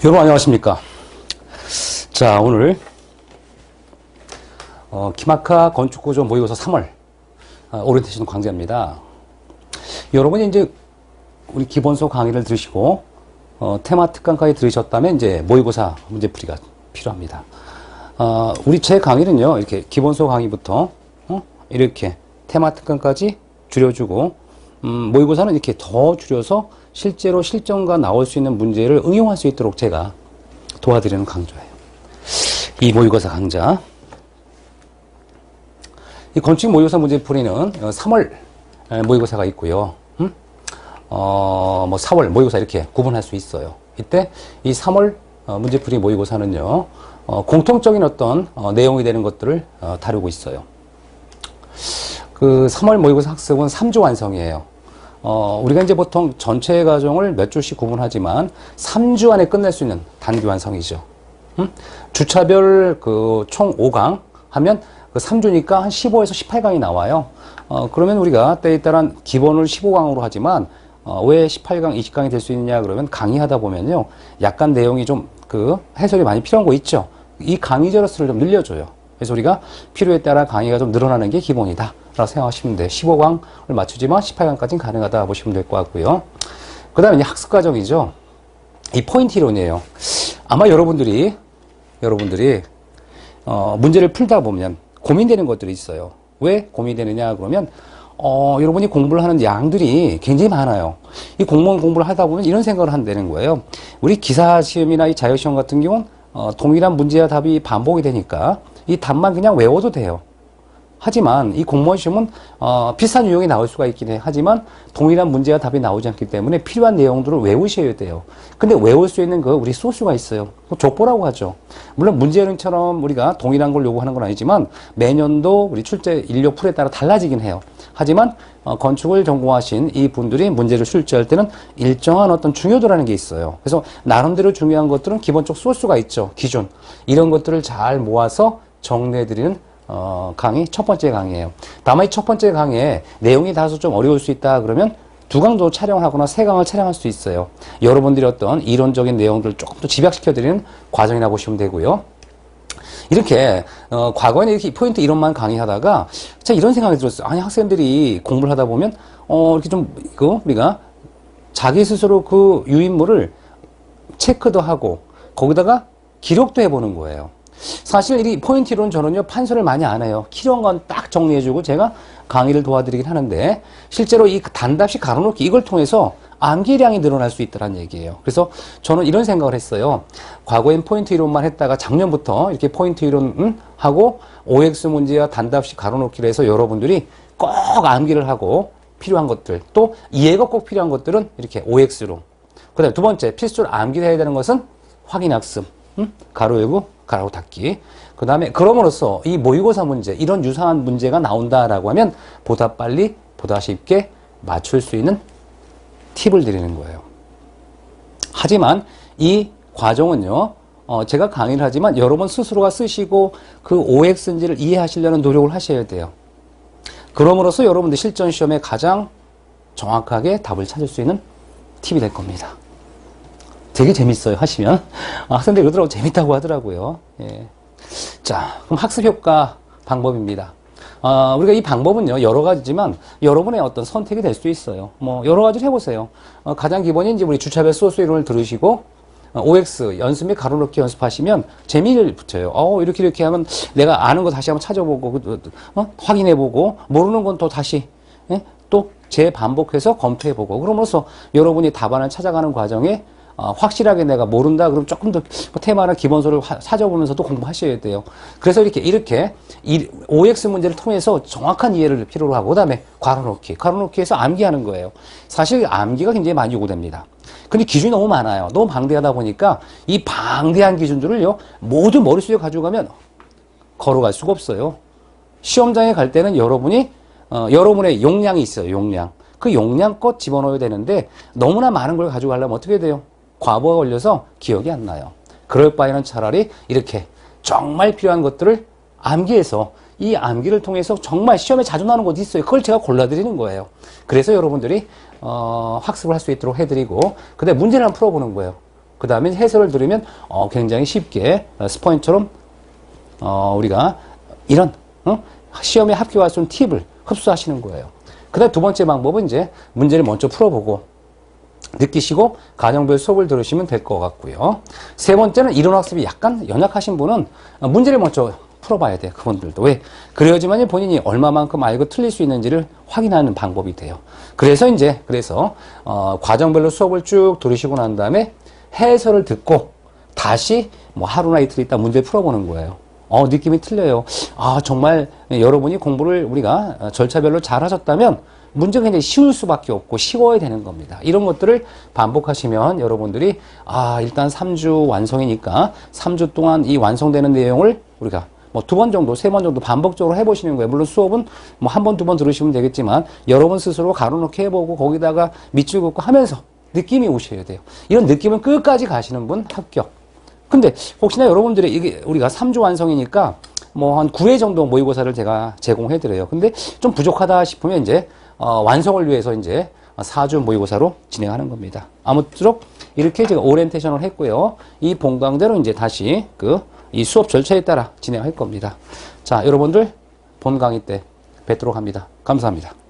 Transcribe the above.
여러분 안녕하십니까. 자, 오늘 키마카 건축구조 모의고사 3월 오리엔테이션 강좌입니다. 여러분이 이제 우리 기본서 강의를 들으시고 테마 특강까지 들으셨다면 이제 모의고사 문제풀이가 필요합니다. 우리 제 강의는요, 이렇게 기본서 강의부터 이렇게 테마 특강까지 줄여주고 모의고사는 이렇게 더 줄여서 실제로 실전과 나올 수 있는 문제를 응용할 수 있도록 제가 도와드리는 강좌예요. 이 모의고사 강좌. 이 건축 모의고사 문제풀이는 3월 모의고사가 있고요. 뭐 4월 모의고사 이렇게 구분할 수 있어요. 이때 이 3월 문제풀이 모의고사는요, 공통적인 어떤 내용이 되는 것들을 다루고 있어요. 그 3월 모의고사 학습은 3주 완성이에요. 우리가 이제 보통 전체 과정을 몇 주씩 구분하지만 3주 안에 끝낼 수 있는 단기 완성이죠. 주차별 그 총 5강 하면 그 3주니까 한 15에서 18강이 나와요. 그러면 우리가 때에 따른 기본을 15강으로 하지만 왜 18강, 20강이 될 수 있느냐 그러면 강의하다 보면요, 약간 내용이 좀 그 해설이 많이 필요한 거 있죠. 이 강의자료 수를 좀 늘려줘요. 그래서 우리가 필요에 따라 강의가 좀 늘어나는 게 기본이다 라고 생각하시면 돼요. 15강을 맞추지만 18강까지는 가능하다 보시면 될 것 같고요. 그 다음에 이제 학습 과정이죠. 이 포인트 이론이에요. 아마 여러분들이 문제를 풀다 보면 고민되는 것들이 있어요. 왜 고민되느냐 그러면 여러분이 공부를 하는 양들이 굉장히 많아요. 이 공무원 공부를 하다 보면 이런 생각을 한다는 거예요. 우리 기사시험이나 이 자격시험 같은 경우는 동일한 문제와 답이 반복이 되니까 이 답만 그냥 외워도 돼요. 하지만 이 공무원 시험은 비슷한 유형이 나올 수가 있긴 해. 하지만 동일한 문제와 답이 나오지 않기 때문에 필요한 내용들을 외우셔야 돼요. 근데 외울 수 있는 우리 소스가 있어요. 족보라고 하죠. 물론 문제는처럼 우리가 동일한 걸 요구하는 건 아니지만 매년도 우리 출제 인력 풀에 따라 달라지긴 해요. 하지만 건축을 전공하신 이 분들이 문제를 출제할 때는 일정한 어떤 중요도라는 게 있어요. 그래서 나름대로 중요한 것들은 기본적 소스가 있죠. 기준. 이런 것들을 잘 모아서 정리해드리는 강의, 첫 번째 강의예요. 다만 이 첫 번째 강의에 내용이 다소 좀 어려울 수 있다 그러면 2강도 촬영을 하거나 3강을 촬영할 수 있어요. 여러분들이 어떤 이론적인 내용들을 조금 더 집약시켜드리는 과정이라고 보시면 되고요. 이렇게 과거에는 이렇게 포인트 이론만 강의하다가 제가 이런 생각이 들었어요. 아니, 학생들이 공부를 하다 보면 이렇게 좀 우리가 자기 스스로 그 유인물을 체크도 하고 거기다가 기록도 해보는 거예요. 사실 이 포인트 이론 저는요, 판서를 많이 안 해요. 필요한 건 딱 정리해주고 제가 강의를 도와드리긴 하는데 실제로 이 단답식 가로놓기 이걸 통해서 암기량이 늘어날 수 있다는 얘기예요. 그래서 저는 이런 생각을 했어요. 과거엔 포인트 이론만 했다가 작년부터 이렇게 포인트 이론 하고 OX 문제와 단답식 가로놓기를 해서 여러분들이 꼭 암기를 하고 필요한 것들, 또 이해가 꼭 필요한 것들은 이렇게 OX로. 그 다음에 두 번째, 필수로 암기를 해야 되는 것은 확인학습, 가로 열고 가로 닫기. 그 다음에 그럼으로써 이 모의고사 문제, 이런 유사한 문제가 나온다라고 하면 보다 빨리, 보다 쉽게 맞출 수 있는 팁을 드리는 거예요. 하지만 이 과정은요, 제가 강의를 하지만 여러분 스스로가 쓰시고 그 OX인지를 이해하시려는 노력을 하셔야 돼요. 그럼으로써 여러분들 실전 시험에 가장 정확하게 답을 찾을 수 있는 팁이 될 겁니다. 되게 재밌어요, 하시면. 학생들이 그러더라고, 재밌다고 하더라고요. 예. 자, 그럼 학습 효과 방법입니다. 우리가 이 방법은요, 여러 가지지만 여러분의 어떤 선택이 될 수 있어요. 뭐, 여러 가지를 해보세요. 가장 기본이 이제 우리 주차별 소스 이론을 들으시고, OX, 연습 및 가로놓기 연습하시면 재미를 붙여요. 이렇게 하면 내가 아는 거 다시 한번 찾아보고, 확인해보고, 모르는 건 또 다시, 예? 또 재반복해서 검토해보고, 그러면서 여러분이 답안을 찾아가는 과정에 확실하게 내가 모른다 그럼 조금 더 테마나 기본서를 찾아보면서도 공부하셔야 돼요. 그래서 이렇게 OX 문제를 통해서 정확한 이해를 필요로 하고, 그 다음에 가로놓기에서 암기하는 거예요. 사실 암기가 굉장히 많이 요구됩니다. 근데 기준이 너무 많아요. 너무 방대하다 보니까 이 방대한 기준들을요, 모두 머릿속에 가져가면 걸어갈 수가 없어요. 시험장에 갈 때는 여러분의 용량이 있어요. 용량. 그 용량껏 집어넣어야 되는데 너무나 많은 걸 가져가려면 어떻게 돼요? 과부하 걸려서 기억이 안 나요. 그럴 바에는 차라리 이렇게 정말 필요한 것들을 암기해서 이 암기를 통해서 정말 시험에 자주 나오는 것이 있어요. 그걸 제가 골라드리는 거예요. 그래서 여러분들이 학습을 할 수 있도록 해드리고, 근데 문제를 한번 풀어보는 거예요. 그 다음에 해설을 들으면 굉장히 쉽게 스포인처럼 우리가 이런 시험에 합격할 수 있는 팁을 흡수하시는 거예요. 그 다음 두 번째 방법은 이제 문제를 먼저 풀어보고 느끼시고 가정별 수업을 들으시면 될 것 같고요. 세 번째는 이론 학습이 약간 연약하신 분은 문제를 먼저 풀어봐야 돼요. 그분들도. 왜? 그래야지만 본인이 얼마만큼 알고 틀릴 수 있는지를 확인하는 방법이 돼요. 그래서 과정별로 수업을 쭉 들으시고 난 다음에 해설을 듣고 다시 뭐 하루나 이틀 있다 문제 풀어보는 거예요. 느낌이 틀려요. 정말 여러분이 공부를 우리가 절차별로 잘 하셨다면 문제가 굉장히 쉬울 수밖에 없고 쉬워야 되는 겁니다. 이런 것들을 반복하시면 여러분들이 일단 3주 완성이니까 3주 동안 이 완성되는 내용을 우리가 뭐 2번 정도, 3번 정도 반복적으로 해보시는 거예요. 물론 수업은 뭐 1번, 2번 들으시면 되겠지만 여러분 스스로 가로놓기 해보고 거기다가 밑줄 긋고 하면서 느낌이 오셔야 돼요. 이런 느낌은 끝까지 가시는 분 합격. 근데 혹시나 여러분들이 이게 우리가 3주 완성이니까 뭐 한 9회 정도 모의고사를 제가 제공해 드려요. 근데 좀 부족하다 싶으면 이제 완성을 위해서 이제 4주 모의고사로 진행하는 겁니다. 아무쪼록 이렇게 제가 오리엔테이션을 했고요. 이 본강대로 이제 다시 이 수업 절차에 따라 진행할 겁니다. 자, 여러분들 본 강의 때 뵙도록 합니다. 감사합니다.